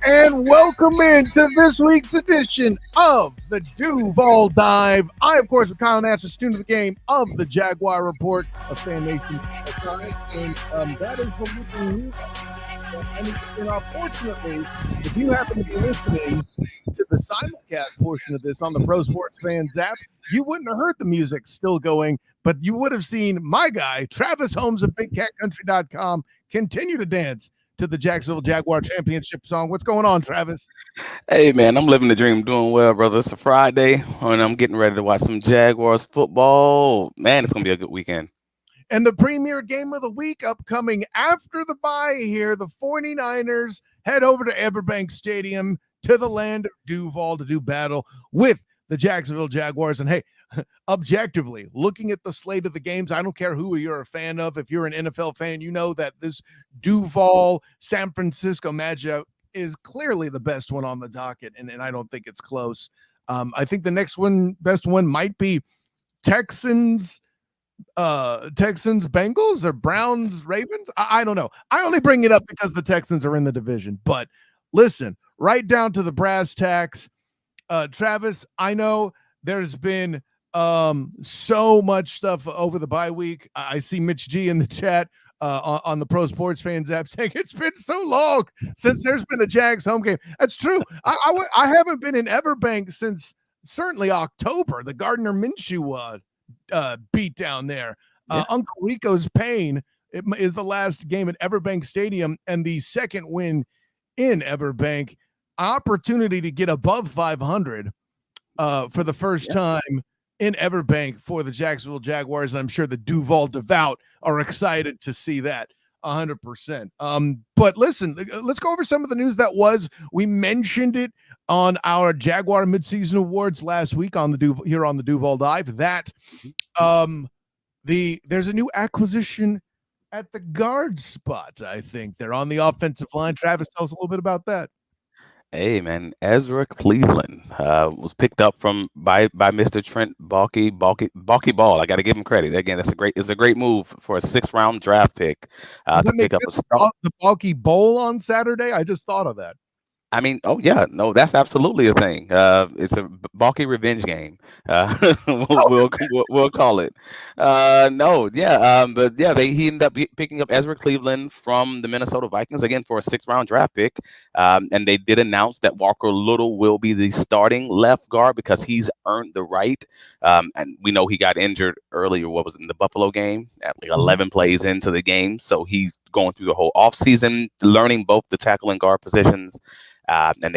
and welcome into this week's edition of the Duval Dive. I, of course, am Kyle Nash, a student of the game of the Jaguar Report of Fan Nation. And that is the weekly news. And unfortunately, if you happen to be listening to the simulcast portion of this on the Pro Sports Fans app, you wouldn't have heard the music still going, but you would have seen my guy, Travis Holmes of BigCatCountry.com, continue to dance to the Jacksonville Jaguar championship song. What's going on, Travis? Hey, man, I'm living the dream, doing well, brother. It's a Friday, and I'm getting ready to watch some Jaguars football. Man, it's going to be a good weekend. And the premier game of the week upcoming after the bye here, the 49ers head over to EverBank Stadium to the land of Duval to do battle with the Jacksonville Jaguars. And hey, objectively, looking at the slate of the games, I don't care who you're a fan of. If you're an NFL fan, you know that this Duval San Francisco matchup is clearly the best one on the docket, and I don't think it's close. I think the next best one might be Texans Bengals or Browns Ravens. I don't know. I only bring it up because the Texans are in the division. But listen, right down to the brass tacks, Travis, I know there's been so much stuff over the bye week. I see Mitch G in the chat on the Pro Sports Fans app saying it's been so long since there's been a Jags home game. That's true. I haven't been in EverBank since certainly October, the Gardner Minshew beat down there. Uncle Rico's pain is the last game at EverBank Stadium and the second win in EverBank. Opportunity to get above 500 for the first time in EverBank for the Jacksonville Jaguars. And I'm sure the Duval devout are excited to see that 100%. But listen, let's go over some of the news that was. We mentioned it on our Jaguar midseason awards last week on the Duval Dive that there's a new acquisition at the guard spot. I think they're on the offensive line. Travis, tell us a little bit about that. Hey, man, Ezra Cleveland was picked up by Mr. Trent Baalke Ball. I got to give him credit. Again, it's a great move for a 6th-round draft pick to pick up the Baalke Bowl on Saturday. I just thought of that. I mean, oh yeah, no, that's absolutely a thing. It's a Baalke revenge game. We'll call it. But yeah, he ended up picking up Ezra Cleveland from the Minnesota Vikings again for a 6th-round draft pick. And they did announce that Walker Little will be the starting left guard because he's earned the right. And we know he got injured earlier. What was it, in the Buffalo game? At like 11 plays into the game, so he's going through the whole offseason learning both the tackle and guard positions. And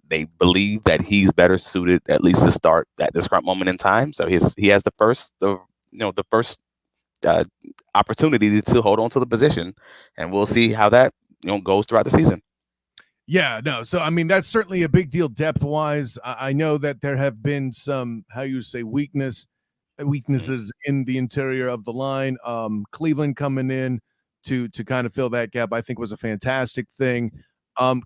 they believe that he's better suited at least to start at this current moment in time. So he has the first opportunity to hold on to the position, and we'll see how that goes throughout the season. Yeah, no. So I mean, that's certainly a big deal depth wise. I know that there have been some weaknesses in the interior of the line. Cleveland coming in to kind of fill that gap, I think, was a fantastic thing.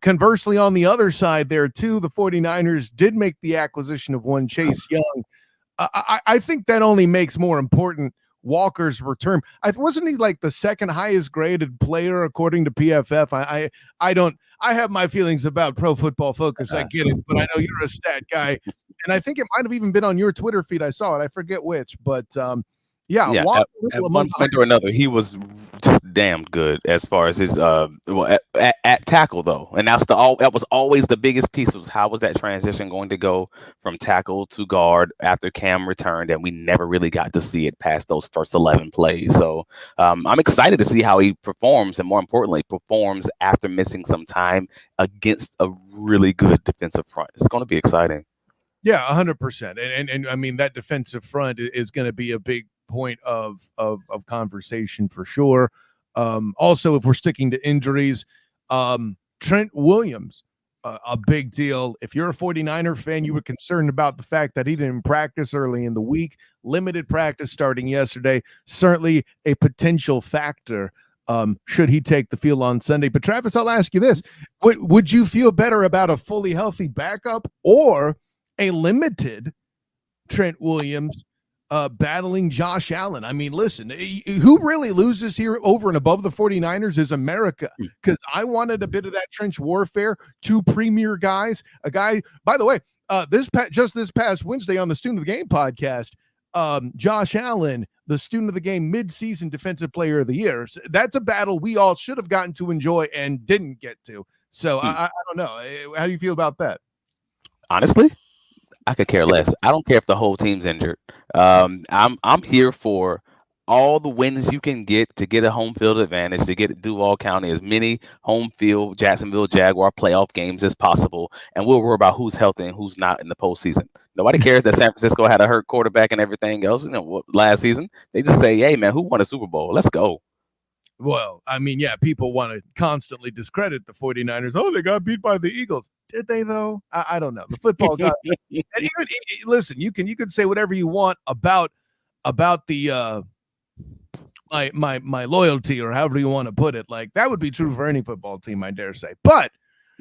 Conversely, on the other side there too, the 49ers did make the acquisition of one Chase Young. I think that only makes more important Walker's return. Wasn't he like the 2nd highest graded player according to PFF? I have my feelings about Pro Football Focus. I get it, but I know you're a stat guy, and I think it might have even been on your Twitter feed. I saw it. I forget which, but Walker, at one point or another, he was just damn good as far as his at tackle though, and that was always the biggest piece, was how was that transition going to go from tackle to guard after Cam returned, and we never really got to see it past those first 11 plays. So I'm excited to see how he performs, and more importantly, performs after missing some time against a really good defensive front. It's going to be exciting. Yeah, 100%, and I mean that defensive front is going to be a big point of conversation for sure. Also, if we're sticking to injuries, Trent Williams, a big deal. If you're a 49er fan, you were concerned about the fact that he didn't practice early in the week. Limited practice starting yesterday. Certainly a potential factor should he take the field on Sunday. But Travis, I'll ask you this. Would you feel better about a fully healthy backup or a limited Trent Williams battling Josh Allen. I mean, listen, who really loses here over and above the 49ers is America, because I wanted a bit of that trench warfare. Two premier guys, a guy, by the way, this past Wednesday on the Student of the Game podcast, Josh Allen, the Student of the Game midseason Defensive Player of the Year. So that's a battle we all should have gotten to enjoy and didn't get to. So I don't know. How do you feel about that? Honestly, I could care less. I don't care if the whole team's injured. I'm here for all the wins you can get to get a home field advantage, to get Duval County as many home field Jacksonville Jaguar playoff games as possible, and we'll worry about who's healthy and who's not in the postseason. Nobody cares that San Francisco had a hurt quarterback and everything else, last season. They just say, "Hey, man, who won a Super Bowl? Let's go." Well, I mean, yeah, people want to constantly discredit the 49ers. Oh, they got beat by the Eagles. Did they, though? I don't know. The football guys. And even listen, you can say whatever you want about the my loyalty, or however you want to put it. Like, that would be true for any football team, I dare say. But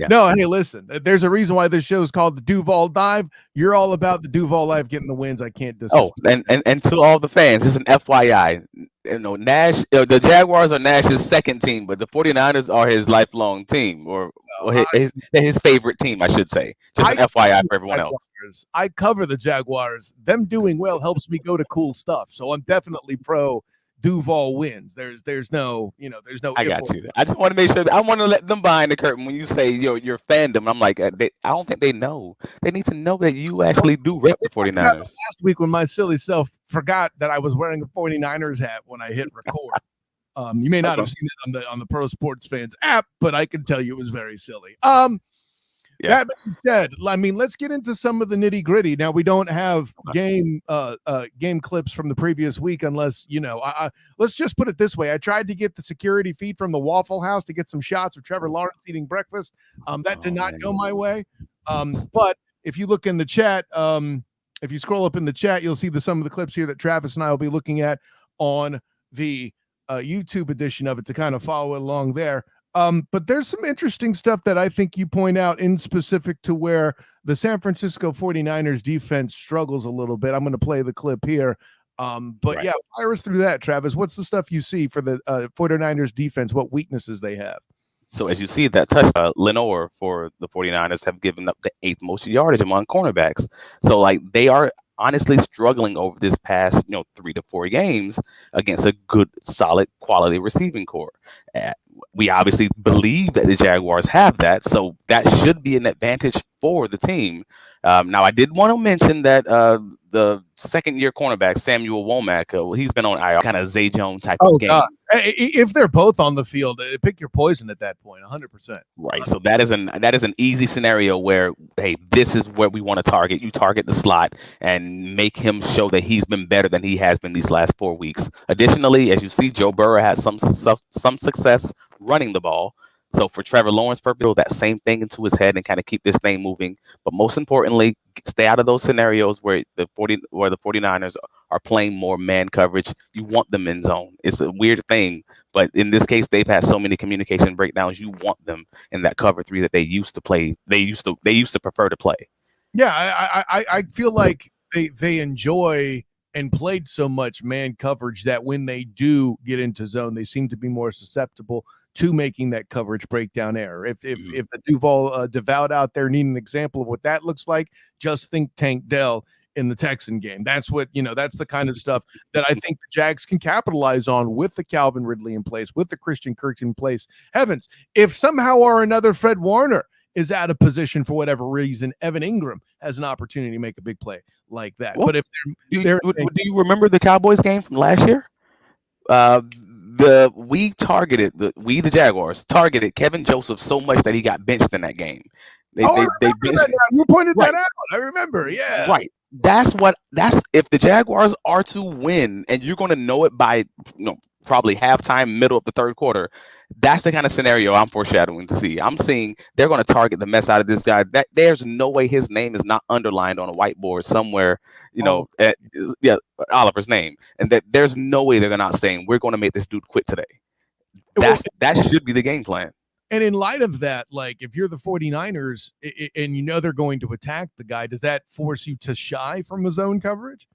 no, hey, listen, there's a reason why this show is called the Duval Dive. You're all about the Duval Life getting the wins. I can't disrespect. Oh, and to all the fans, just an FYI, Nash, the Jaguars are Nash's second team, but the 49ers are his lifelong team, or his favorite team, I should say. Just an FYI for everyone else. I cover the Jaguars. Them doing well helps me go to cool stuff. So I'm definitely pro Duval wins. There's no. I got you. I just want to make sure. I want to let them behind the curtain when you say your fandom. I'm like, I don't think they know. They need to know that you actually do rep the 49ers. Last week, when my silly self forgot that I was wearing a 49ers hat when I hit record. You may not have seen it on the Pro Sports Fans app, but I can tell you it was very silly. That being said, I mean, let's get into some of the nitty gritty. Now, we don't have game clips from the previous week, unless, let's just put it this way. I tried to get the security feed from the Waffle House to get some shots of Trevor Lawrence eating breakfast. That did not go my way. But if you look in the chat, if you scroll up in the chat, you'll see some of the clips here that Travis and I will be looking at on the YouTube edition of it to kind of follow along there. But there's some interesting stuff that I think you point out in specific to where the San Francisco 49ers defense struggles a little bit. I'm going to play the clip here. Yeah, fire us through that, Travis. What's the stuff you see for the 49ers defense? What weaknesses they have? So as you see that touch, Lenore for the 49ers have given up the 8th most yardage among cornerbacks. So like they are honestly struggling over this past 3 to 4 games against a good, solid, quality receiving core. We obviously believe that the Jaguars have that, so that should be an advantage for the team. Now, I did want to mention that the second-year cornerback, Samuel Womack, he's been on IR, kind of Zay Jones type of game. God. If they're both on the field, pick your poison at that point, 100%. Right, so that is an easy scenario where, hey, this is where we want to target. You target the slot and make him show that he's been better than he has been these last 4 weeks. Additionally, as you see, Joe Burrow has some success running the ball. So for Trevor Lawrence purpose, that same thing into his head and kind of keep this thing moving. But most importantly, stay out of those scenarios where the 49ers are playing more man coverage. You want them in zone. It's a weird thing, but in this case, they've had so many communication breakdowns. You want them in that cover 3 that they used to play. They used to prefer to play. Yeah, I feel like they enjoy and played so much man coverage that when they do get into zone, they seem to be more susceptible to making that coverage breakdown error. If the Duval devout out there need an example of what that looks like, just think Tank Dell in the Texan game. That's what, that's the kind of stuff that I think the Jags can capitalize on with the Calvin Ridley in place, with the Christian Kirk in place. Heavens, if somehow or another Fred Warner is out of position for whatever reason, Evan Ingram has an opportunity to make a big play like that. Well, but if do you remember the Cowboys game from last year? The Jaguars targeted Kevin Joseph so much that he got benched in that game. You pointed that out. I remember. Yeah. Right. That's if the Jaguars are to win, and you're going to know it by probably halftime, middle of the third quarter. That's the kind of scenario I'm foreshadowing to see. I'm seeing they're going to target the mess out of this guy. That there's no way his name is not underlined on a whiteboard somewhere, Oliver's name, and that there's no way they're not saying we're going to make this dude quit today. That should be the game plan. And in light of that, like if you're the 49ers and they're going to attack the guy, does that force you to shy from a zone coverage?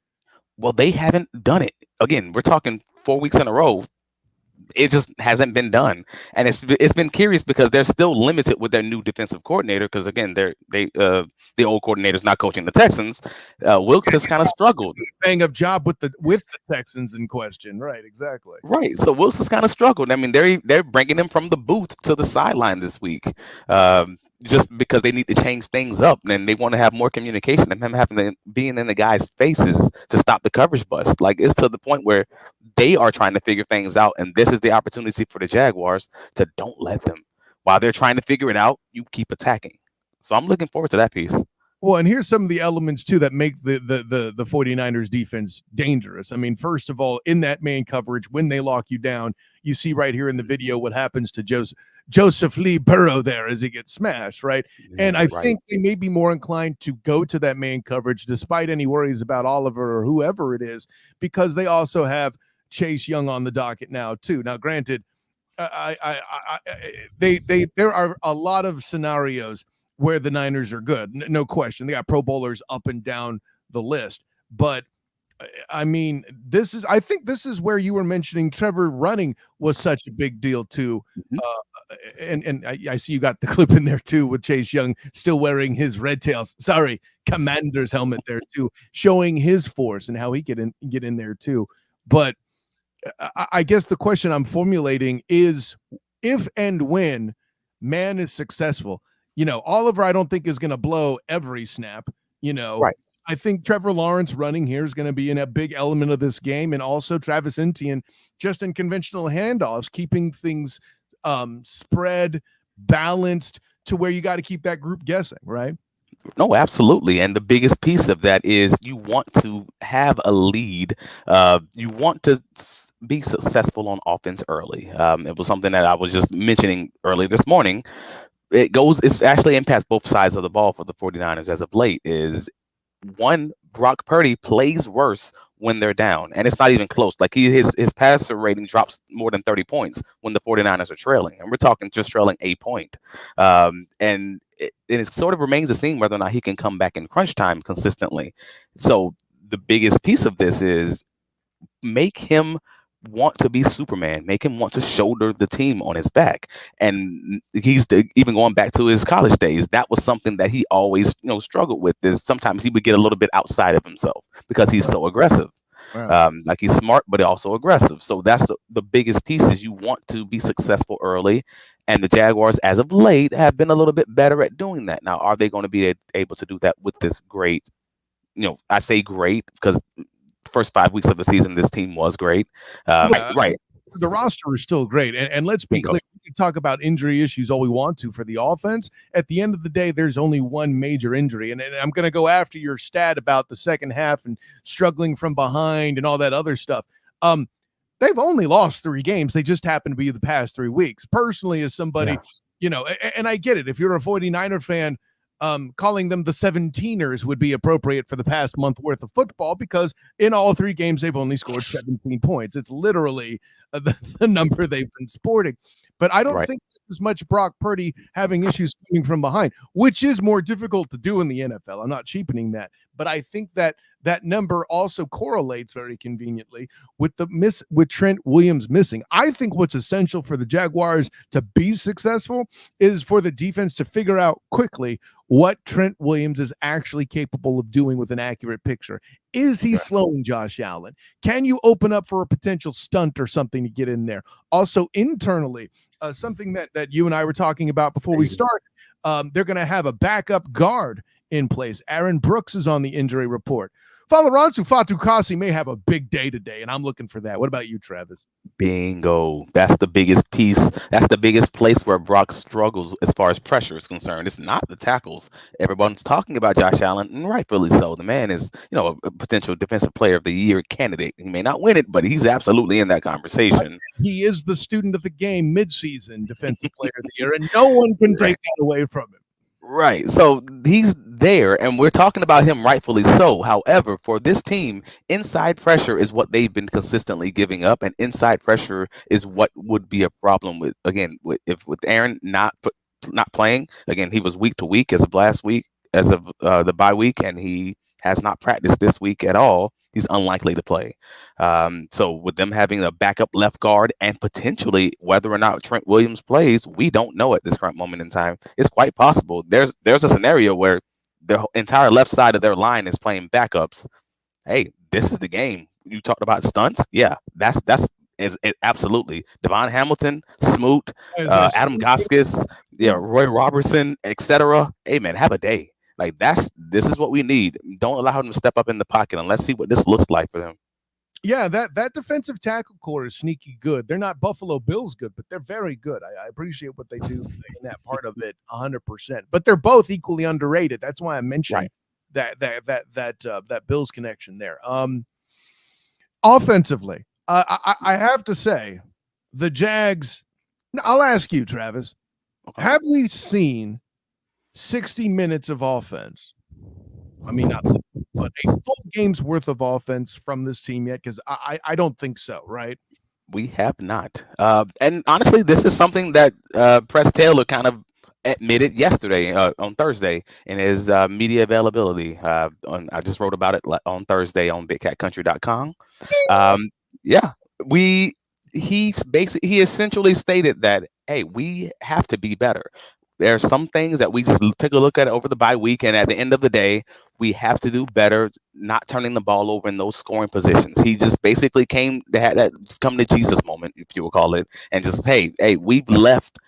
Well, they haven't done it. Again, we're talking 4 weeks in a row. It just hasn't been done, and it's been curious because they're still limited with their new defensive coordinator. Because again, the old coordinator's not coaching the Texans. Wilks has kind of struggled. Bang up job with the Texans in question, right? Exactly. Right. So Wilson's kind of struggled. I mean, they're bringing him from the booth to the sideline this week, just because they need to change things up and they want to have more communication and him having to being in the guys' faces to stop the coverage bust. Like it's to the point where they are trying to figure things out, and this is the opportunity for the Jaguars to don't let them. While they're trying to figure it out, you keep attacking. So I'm looking forward to that piece. Well, and here's some of the elements too that make the 49ers defense dangerous. I mean, first of all, in that man coverage, when they lock you down, you see right here in the video what happens to Joseph Lee Burrow there as he gets smashed, right? Yeah, and I right. think they may be more inclined to go to that man coverage despite any worries about Oliver or whoever it is, because they also have Chase Young on the docket now too. Now, granted, there are a lot of scenarios where the Niners are good. No question. They got Pro Bowlers up and down the list. But I mean, I think this is where you were mentioning Trevor running was such a big deal too. And I see you got the clip in there too with Chase Young still wearing his Commander's helmet there too, showing his force and how he get in there too. But I guess the question I'm formulating is if and when man is successful, Oliver, I don't think is going to blow every snap, Right. I think Trevor Lawrence running here is going to be in a big element of this game. And also Travis Etienne just in conventional handoffs, keeping things spread, balanced to where you got to keep that group guessing, right? No, absolutely. And the biggest piece of that is you want to have a lead. You want to be successful on offense early. It was something that I was just mentioning early this morning. It's actually impacts both sides of the ball for the 49ers as of late. Is one, Brock Purdy plays worse when they're down, and it's not even close. Like his passer rating drops more than 30 points when the 49ers are trailing, and we're talking just trailing a point. And it sort of remains the same whether or not he can come back in crunch time consistently. So the biggest piece of this is make him want to be Superman, make him want to shoulder the team on his back. And even going back to his college days, that was something that he always struggled with. Is sometimes he would get a little bit outside of himself because he's so aggressive. Wow. Like he's smart but also aggressive. So that's the biggest piece is you want to be successful early, and the Jaguars as of late have been a little bit better at doing that. Now, are they going to be able to do that with this great, I say great because first 5 weeks of the season, this team was great. Right. The roster is still great. And let's be clear, we can talk about injury issues all we want to for the offense. At the end of the day, there's only one major injury. And I'm going to go after your stat about the second half and struggling from behind and all that other stuff. They've only lost 3 games. They just happen to be the past 3 weeks. Personally, as somebody, and I get it. If you're a 49er fan, calling them the 17ers would be appropriate for the past month worth of football because in all 3 games, they've only scored 17 points. It's literally the number they've been sporting. But I don't think as much Brock Purdy having issues coming from behind, which is more difficult to do in the NFL. I'm not cheapening that. But I think that number also correlates very conveniently with with Trent Williams missing. I think what's essential for the Jaguars to be successful is for the defense to figure out quickly what Trent Williams is actually capable of doing with an accurate picture. Is he slowing Josh Allen? Can you open up for a potential stunt or something to get in there? Also, internally, something that you and I were talking about before we start, they're going to have a backup guard in place. Aaron Brooks is on the injury report. Falaransu Fatukasi may have a big day today, and I'm looking for that. What about you, Travis? Bingo. That's the biggest piece. That's the biggest place where Brock struggles as far as pressure is concerned. It's not the tackles. Everyone's talking about Josh Allen, and rightfully so. The man is, a potential defensive player of the year candidate. He may not win it, but he's absolutely in that conversation. He is the student of the game midseason defensive player of the year, and no one can take that away from him. Right. So he's there, and we're talking about him rightfully so. However, for this team, inside pressure is what they've been consistently giving up, and inside pressure is what would be a problem with Aaron not playing. Again, he was week to week as of last week, as of the bye week, and he has not practiced this week at all. he's unlikely to play. So with them having a backup left guard and potentially whether or not Trent Williams plays, we don't know at this current moment in time. It's quite possible. There's a scenario where the entire left side of their line is playing backups. Hey, this is the game. You talked about stunts. Yeah, that's is it, absolutely. Devon Hamilton, Smoot, Adam Goskis, yeah, Roy Robertson, etc. Hey man, have a day. Like this is what we need. Don't allow him to step up in the pocket and let's see what this looks like for them. Yeah, that defensive tackle core is sneaky good. They're not Buffalo Bills good, but they're very good. I appreciate what they do in that part of it 100%. But they're both equally underrated. That's why I mentioned that Bills connection there. Offensively, I have to say, the Jags. I'll ask you, Travis. Okay. Have we seen 60 minutes of offense? I mean, not but a full game's worth of offense from this team yet? Because I don't think so, right? We have not. And honestly, this is something that Press Taylor kind of admitted yesterday on Thursday in his media availability. I just wrote about it on Thursday on BigCatCountry.com. Yeah, he essentially stated that, hey, we have to be better. There are some things that we just take a look at over the bye week, and at the end of the day, we have to do better, not turning the ball over in those scoring positions. He just basically had that come to Jesus moment, if you will call it, and just, hey, we've left,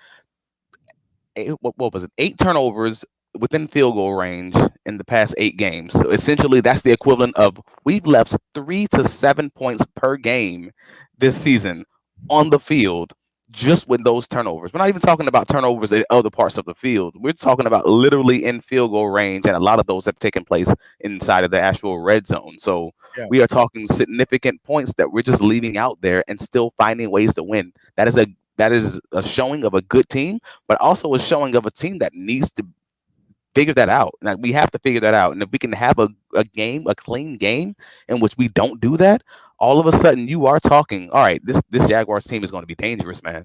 what was it, 8 turnovers within field goal range in the past 8 games. So essentially, that's the equivalent of we've left 3 to 7 points per game this season on the field, just with those turnovers. We're not even talking about turnovers in other parts of the field. We're talking about literally in field goal range, and a lot of those have taken place inside of the actual red zone. So we are talking significant points that we're just leaving out there and still finding ways to win. That is a showing of a good team, but also a showing of a team that needs to figure that out. Like, we have to figure that out. And if we can have a clean game in which we don't do that, all of a sudden you are talking, all right, this Jaguars team is going to be dangerous, man.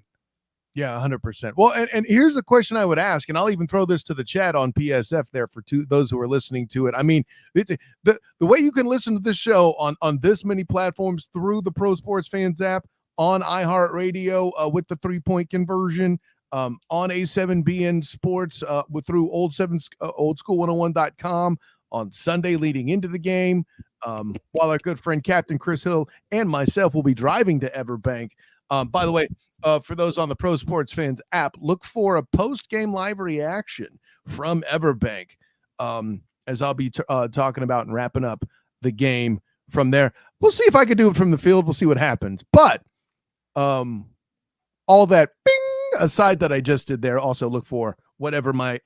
Yeah, 100%. Well, and here's the question I would ask, and I'll even throw this to the chat on PSF there for those who are listening to it. I mean, the way you can listen to this show on this many platforms through the Pro Sports Fans app, on iHeartRadio with the 3-point conversion, on A7BN Sports through old school 101.com on Sunday leading into the game, while our good friend Captain Chris Hill and myself will be driving to EverBank. By the way, for those on the Pro Sports Fans app, look for a post-game live reaction from EverBank, as I'll be talking about and wrapping up the game from there. We'll see if I can do it from the field. We'll see what happens. But all that bing aside that I just did there, also look for whatever my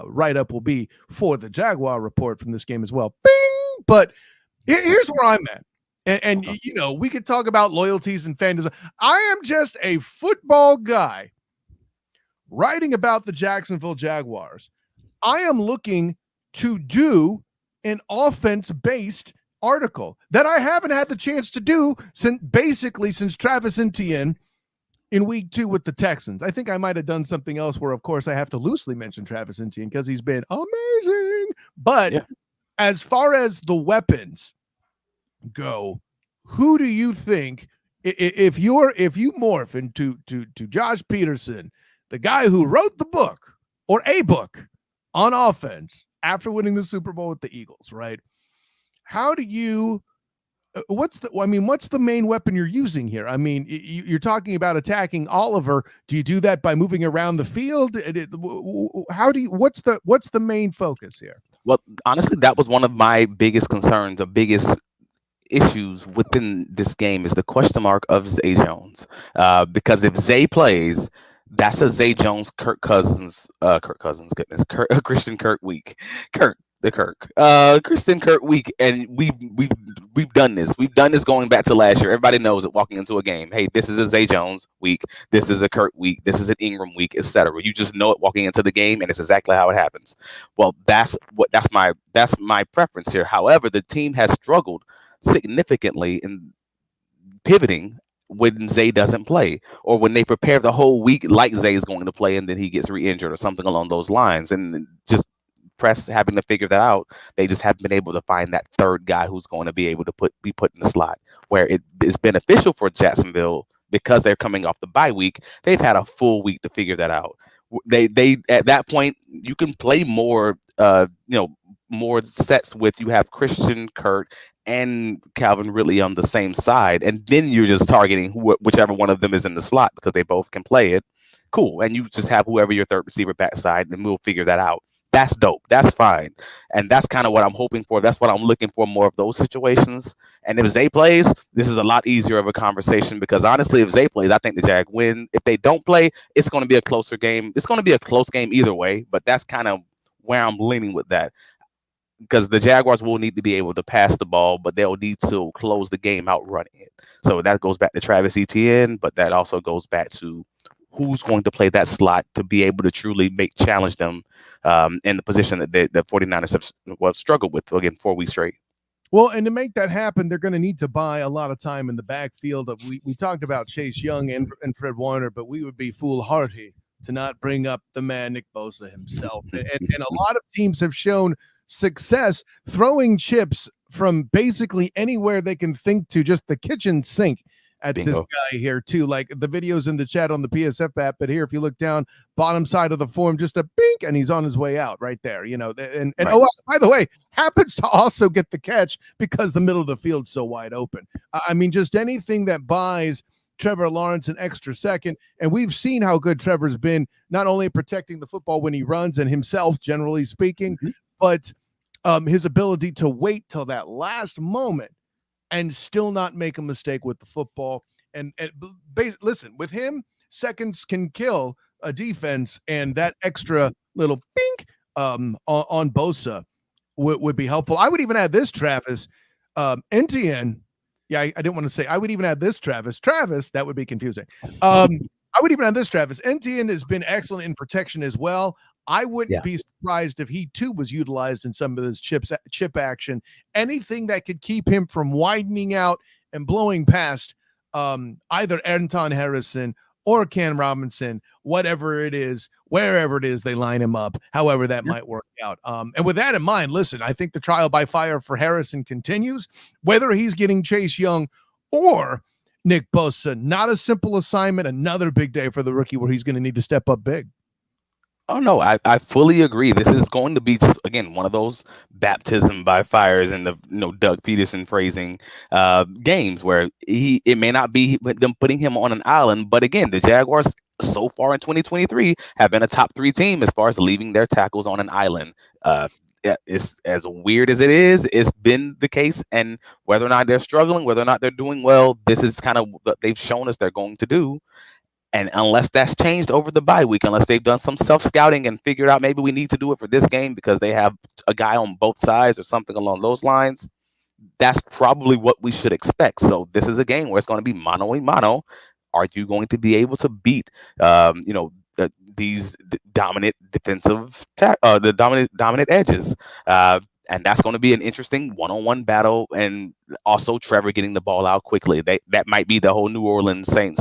write-up will be for the Jaguar report from this game as well. Bing! But here's where I'm at. And you know, we could talk about loyalties and fandoms. I am just a football guy writing about the Jacksonville Jaguars. I am looking to do an offense-based article that I haven't had the chance to do since Travis Etienne in week 2 with the Texans. I think I might have done something else where, of course, I have to loosely mention Travis Etienne because he's been amazing. But as far as the weapons go, who do you think, if you morph into Josh Peterson, the guy who wrote the book or a book on offense after winning the Super Bowl with the Eagles, right? How do you what's the main weapon you're using here? I mean, you're talking about attacking Oliver. Do you do that by moving around the field? What's the main focus here? Well, honestly, that was one of my biggest concerns, the biggest issues within this game is the question mark of Zay Jones. Because if Zay plays, that's a Zay Jones, Christian Kirk week. Christian Kirk week, and we've done this. We've done this going back to last year. Everybody knows it walking into a game. Hey, this is a Zay Jones week. This is a Kirk week. This is an Ingram week, etc. You just know it walking into the game, and it's exactly how it happens. Well, that's my preference here. However, the team has struggled significantly in pivoting when Zay doesn't play, or when they prepare the whole week like Zay is going to play and then he gets re-injured or something along those lines, and just press having to figure that out. They just haven't been able to find that third guy who's going to be able to be put in the slot where it is beneficial for Jacksonville because they're coming off the bye week. They've had a full week to figure that out. They at that point you can play more more sets with you have Christian Kirk and Calvin Ridley on the same side, and then you're just targeting whichever one of them is in the slot because they both can play it. Cool, and you just have whoever your third receiver backside, and we'll figure that out. That's dope. That's fine, and that's kind of what I'm hoping for. That's what I'm looking for, more of those situations. And if Zay plays, this is a lot easier of a conversation because honestly, if Zay plays, I think the Jag win. If they don't play, it's going to be a closer game. It's going to be a close game either way, but that's kind of where I'm leaning with that. Because the Jaguars will need to be able to pass the ball, but they'll need to close the game out running it. So that goes back to Travis Etienne, but that also goes back to who's going to play that slot to be able to truly challenge them in the position that the 49ers have struggled with, again, 4 weeks straight. Well, and to make that happen, they're going to need to buy a lot of time in the backfield. We talked about Chase Young and Fred Warner, but we would be foolhardy to not bring up the man Nick Bosa himself. And a lot of teams have shown success throwing chips from basically anywhere they can think to, just the kitchen sink at Bingo. This guy here too. Like the videos in the chat on the PSF app, but here if you look down bottom side of the form, just a bink and he's on his way out right there, and right. Oh, by the way, happens to also get the catch because the middle of the field's so wide open. I mean, just anything that buys Trevor Lawrence an extra second, and we've seen how good Trevor's been, not only protecting the football when he runs and himself, generally speaking, but his ability to wait till that last moment and still not make a mistake with the football. And listen, with him, seconds can kill a defense, and that extra little pink on Bosa would be helpful. I would even add this, Travis. Etienne. Yeah, I didn't want to say. I would even add this, Travis. That would be confusing. I would even add this, Travis. Etienne has been excellent in protection as well. I wouldn't be surprised if he too was utilized in some of this chip action. Anything that could keep him from widening out and blowing past either Anton Harrison or Cam Robinson, whatever it is, wherever it is they line him up, however that might work out. And with that in mind, listen, I think the trial by fire for Harrison continues, whether he's getting Chase Young or Nick Bosa. Not a simple assignment. Another big day for the rookie where he's going to need to step up big. Oh, no, I fully agree. This is going to be just, again, one of those baptism by fires in the Doug Peterson phrasing games where it may not be them putting him on an island. But again, the Jaguars so far in 2023 have been a top 3 team as far as leaving their tackles on an island. It's as weird as it is, it's been the case. And whether or not they're struggling, whether or not they're doing well, this is kind of what they've shown us they're going to do. And unless that's changed over the bye week, unless they've done some self-scouting and figured out maybe we need to do it for this game because they have a guy on both sides or something along those lines, that's probably what we should expect. So this is a game where it's going to be mano a mano. Are you going to be able to beat, these dominant defensive, the dominant edges? And that's going to be an interesting one-on-one battle. And also Trevor getting the ball out quickly. That might be the whole New Orleans Saints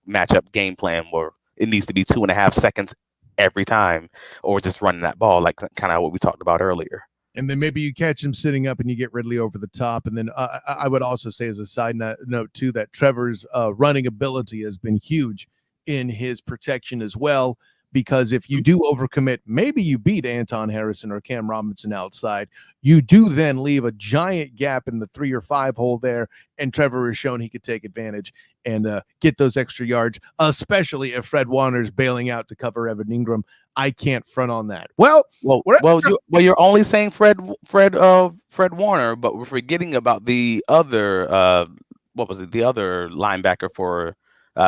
matchup game plan where it needs to be 2.5 seconds every time, or just running that ball like kind of what we talked about earlier. And then maybe you catch him sitting up and you get Ridley over the top. And then I would also say as a side note too, that Trevor's running ability has been huge in his protection as well. Because if you do overcommit, maybe you beat Anton Harrison or Cam Robinson outside. You do then leave a giant gap in the 3 or 5 hole there, and Trevor has shown he could take advantage and get those extra yards, especially if Fred Warner's bailing out to cover Evan Ingram. I can't front on that. You're only saying Fred Warner, but we're forgetting about the other the other linebacker for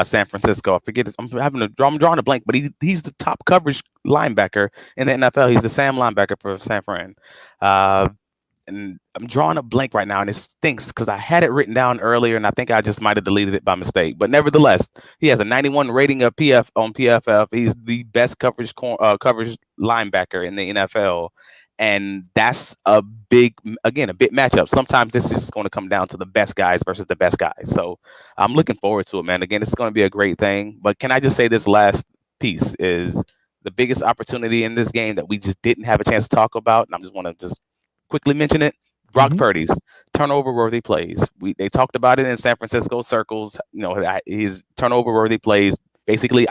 San Francisco. I forget. I'm drawing a blank, but he's the top coverage linebacker in the NFL. He's the Sam linebacker for San Fran. And I'm drawing a blank right now, and it stinks because I had it written down earlier, and I think I just might have deleted it by mistake. But nevertheless, he has a 91 rating of on PFF. He's the best coverage linebacker in the NFL. And that's a big matchup. Sometimes this is going to come down to the best guys versus the best guys. So I'm looking forward to it, man. Again, it's going to be a great thing. But can I just say this last piece is the biggest opportunity in this game that we just didn't have a chance to talk about, and I just want to just quickly mention it. Brock Purdy's turnover-worthy plays. They talked about it in San Francisco circles. His turnover-worthy plays, basically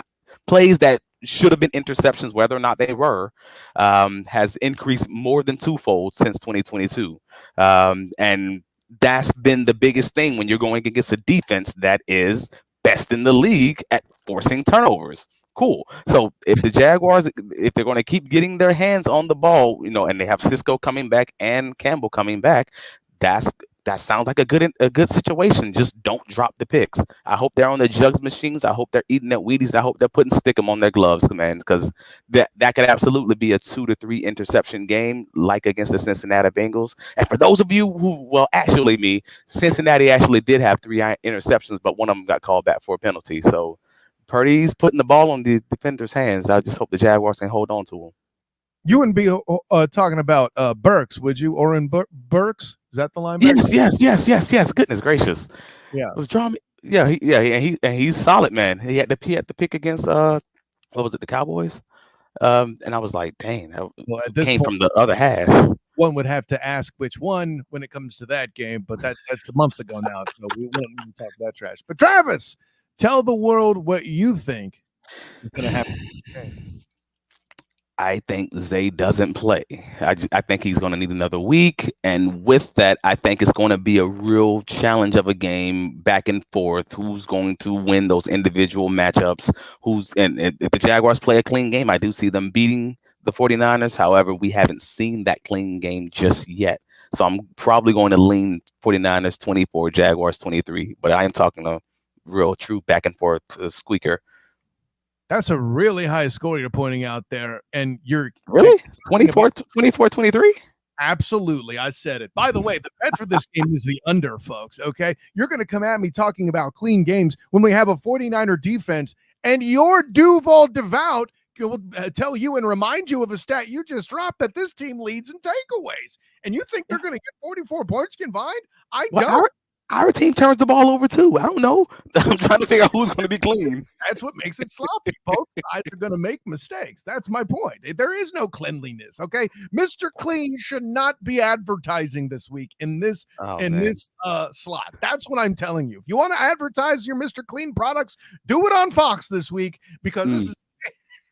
plays that should have been interceptions, whether or not they were, has increased more than twofold since 2022. And that's been the biggest thing when you're going against a defense that is best in the league at forcing turnovers. Cool. So if the Jaguars, if they're going to keep getting their hands on the ball, and they have Cisco coming back and Campbell coming back, that sounds like a good situation. Just don't drop the picks. I hope they're on the jugs machines. I hope they're eating at Wheaties. I hope they're putting Stickum on their gloves, man, because that could absolutely be a 2 to 3 interception game, like against the Cincinnati Bengals. And for those of you actually Cincinnati actually did have 3 interceptions, but one of them got called back for a penalty. So Purdy's putting the ball on the defender's hands. I just hope the Jaguars can hold on to him. You wouldn't be talking about Burks, would you? Oren Burks? Is that the linebacker? Yes. Goodness gracious. Yeah. It was drama. Yeah, he's solid, man. He had the pick against what was it, the Cowboys? And I was like, dang, that came from the other half. One would have to ask which one when it comes to that game, but that's a month ago now, so we won't even talk that trash. But Travis, tell the world what you think is going to happen. I think Zay doesn't play. I think he's going to need another week. And with that, I think it's going to be a real challenge of a game back and forth. Who's going to win those individual matchups? And if the Jaguars play a clean game, I do see them beating the 49ers. However, we haven't seen that clean game just yet. So I'm probably going to lean 49ers 24, Jaguars 23. But I am talking a real true back and forth squeaker. That's a really high score you're pointing out there. And you're really 24-23? Absolutely. I said it. By the way, the bet for this game is the under, folks. Okay. You're going to come at me talking about clean games when we have a 49er defense, and your Duval devout will tell you and remind you of a stat you just dropped that this team leads in takeaways. And you think they're going to get 44 points combined? I don't. Our team turns the ball over too. I don't know. I'm trying to figure out who's going to be clean. That's what makes it sloppy. Both sides are going to make mistakes. That's my point. There is no cleanliness. Okay, Mr. Clean should not be advertising this week in this slot. That's what I'm telling you. If you want to advertise your Mr. Clean products, do it on Fox this week, because this is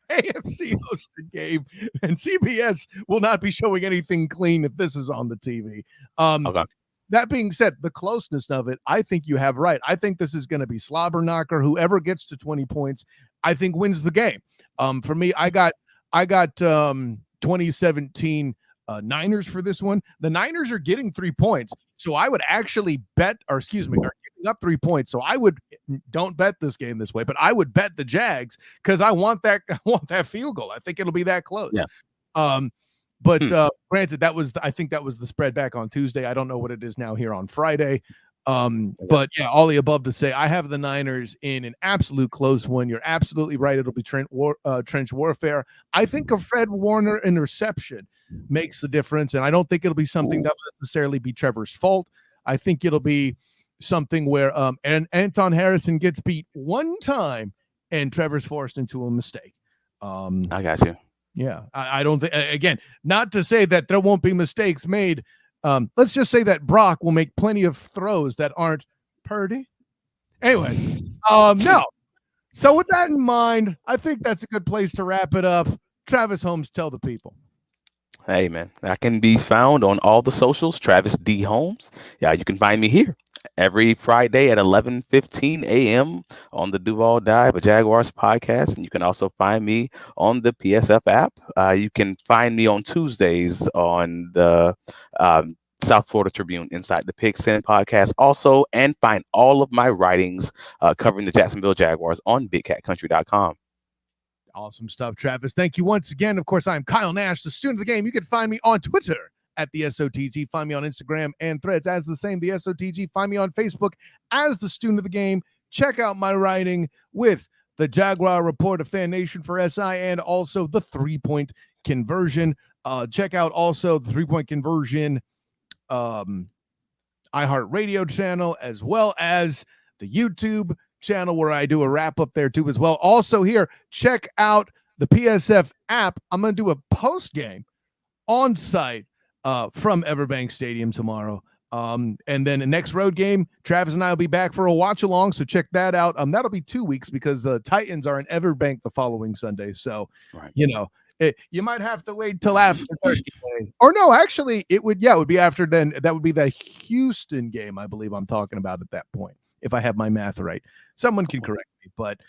AFC hosted game, and CBS will not be showing anything clean if this is on the TV. Okay. That being said, the closeness of it, I think you have right. I think this is going to be slobber knocker. Whoever gets to 20 points, I think wins the game. For me, I got 2017 Niners for this one. The Niners are getting 3 points, so I would actually bet, are giving up 3 points. So I would, don't bet this game this way, but I would bet the Jags because I want that field goal. I think it'll be that close. Yeah. But granted, I think that was the spread back on Tuesday. I don't know what it is now here on Friday. But yeah, all the above to say, I have the Niners in an absolute close one. You're absolutely right. It'll be trench warfare. I think a Fred Warner interception makes the difference, and I don't think it'll be something that will necessarily be Trevor's fault. I think it'll be something where and Anton Harrison gets beat one time and Trevor's forced into a mistake. I got you. Yeah, I don't think, again, not to say that there won't be mistakes made. Let's just say that Brock will make plenty of throws that aren't Purdy. Anyways, no. So with that in mind, I think that's a good place to wrap it up. Travis Holmes, tell the people. Hey, man, I can be found on all the socials, Travis D. Holmes. Yeah, you can find me here every Friday at 11:15 a.m. on the Duval Dive, a Jaguars podcast. And you can also find me on the PSF app. You can find me on Tuesdays on the South Florida Tribune Inside the Pigskin podcast also, and find all of my writings covering the Jacksonville Jaguars on BigCatCountry.com. Awesome stuff, Travis. Thank you once again. Of course, I'm Kyle Nash, the student of the game. You can find me on Twitter at the SOTG. Find me on Instagram and Threads as the same, the SOTG. Find me on Facebook as the student of the game. Check out my writing with the Jaguar Report of Fan Nation for SI and also the 3-point conversion. Check out also the 3-point conversion iHeartRadio channel, as well as the YouTube channel where I do a wrap up there too as well. Also here, check out the PSF app, I'm going to do a post game on site from EverBank Stadium tomorrow. And then the next road game, Travis and I will be back for a watch along. So check that out. That'll be 2 weeks because the Titans are in EverBank the following Sunday. So, you know, you might have to wait till after Turkey Day. Or no, actually, it would be after then. That would be the Houston game, I believe I'm talking about at that point, if I have my math right. Someone can correct me, but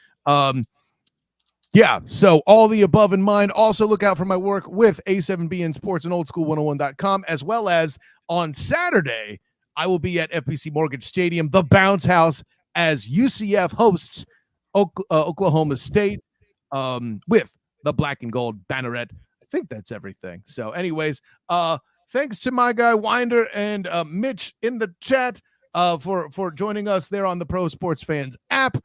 yeah, so all the above in mind. Also look out for my work with A7B in Sports and oldschool101.com, as well as on Saturday, I will be at FPC Mortgage Stadium, the Bounce House, as UCF hosts Oklahoma State with the black and gold banneret. I think that's everything. So anyways, thanks to my guy Winder and Mitch in the chat for joining us there on the Pro Sports Fans app.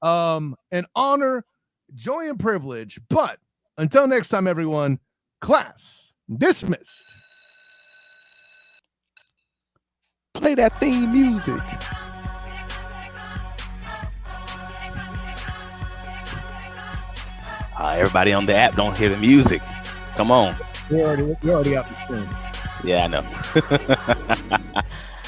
An honor, joy, and privilege. But until next time, everyone, class dismissed. Play that theme music. Everybody on the app don't hear the music. Come on. You're already out the screen. Yeah, I know.